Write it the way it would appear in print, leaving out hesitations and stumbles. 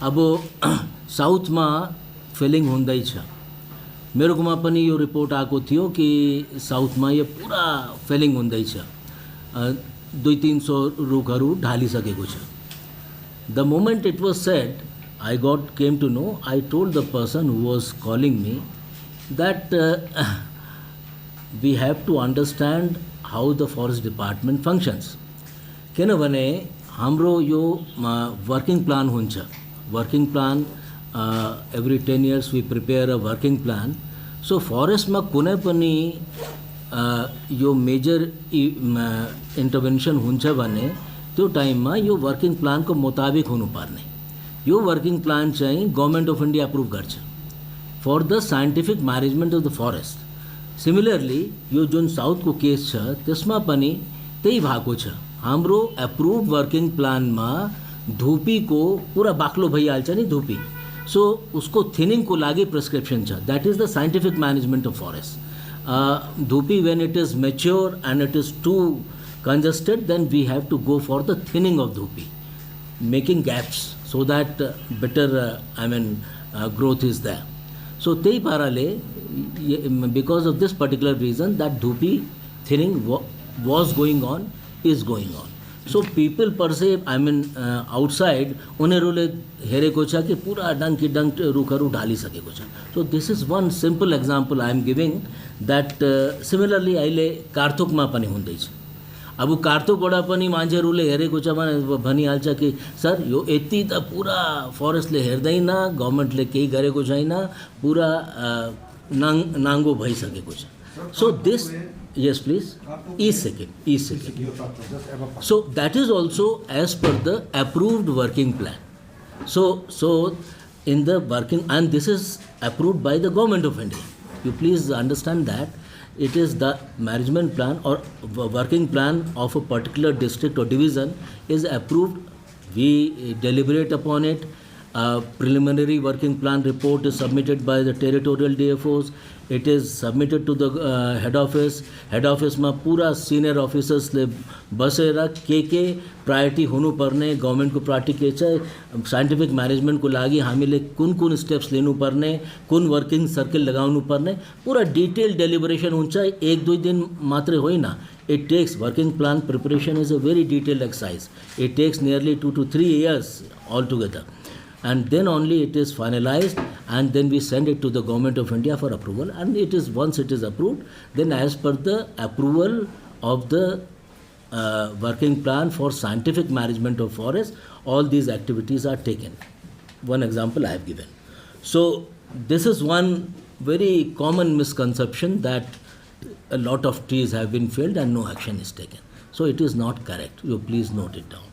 अब साउथ में फेलिंग हुँदै छ। मेरोमा पनि यो रिपोर्ट आएको थियो कि साउथमा यो पुरा फेलिङ हुँदैछ, 200-300 रुखहरू ढालिसकेको छ। The moment it was said, I came to know, I told the person who was calling me that we have to understand how the forest department functions. किनभने हाम्रो यो वर्किङ प्लान हुन्छ, working plan every 10 years we prepare a working plan. So forest में कुनै पनि यो major intervention हुन्छ भने त्यो टाइममा यो वर्किङ प्लानको मुताबिक हुनुपर्ने। यो वर्किङ प्लान चाहिँ गभर्नमेन्ट अफ इन्डिया अप्रुभ गर्छ for the scientific management of the forest. Similarly यो जुन साउथको केस छ त्यसमा पनि त्यही भएको छ। हाम्रो एप्रुभ वर्किङ प्लानमा धुपीको पुरा बाक्लो भइहाल्छ नि धुपी, सो उसको थिनिङको लागि प्रिस्क्रिप्सन छ। That is the scientific management of forest. Dhupi when it is mature and it is too congested, then we have to go for the thinning of dhupi, making gaps so that better growth is there. So त्यही पाराले because of this particular reason that dhupi thinning was going on, is going on. So people per se, outside उनीहरूले हेरेको छ कि पुरा donkey dunk रुखहरू ढालिसकेको छ। So this is one simple example I am giving that similarly अहिले कारथोकमा पनि हुँदैछ। अब कारथोकबाट पनि मान्छेहरूले हेरेको छ भने भनिहाल्छ कि सर यो यति त पुरा फरेस्टले हेर्दैन, गभर्नमेन्टले केही गरेको छैन, पुरा नाङ्गो भइसकेको छ। So this, yes please, each second. So that is also as per the approved working plan. So in the working, and this is approved by the government of India. You please understand that it is the management plan or working plan of a particular district or division is approved. We deliberate upon it. Preliminary working plan report is submitted by the territorial DFOs. It is submitted to the head office. Head office में पूरा senior officers ले बसेर के priority हुनुपर्ने, government को priority के छ, scientific management को लागि हामीले कुन स्टेप्स लिनुपर्ने, कुन वर्किङ सर्कल लगाउनु पर्ने, पूरा डिटेल डेलिबरेसन हुन्छ। 1-2 दिन मात्रै होइन, it takes, working plan preparation is a very detailed exercise. It takes nearly 2 to 3 years altogether. And then only it is finalized, and then we send it to the government of India for approval. And it is, once it is approved, then as per the approval of the working plan for scientific management of forest, all these activities are taken. One example I have given. So this is one very common misconception that a lot of trees have been felled and no action is taken. So it is not correct. You please note it down.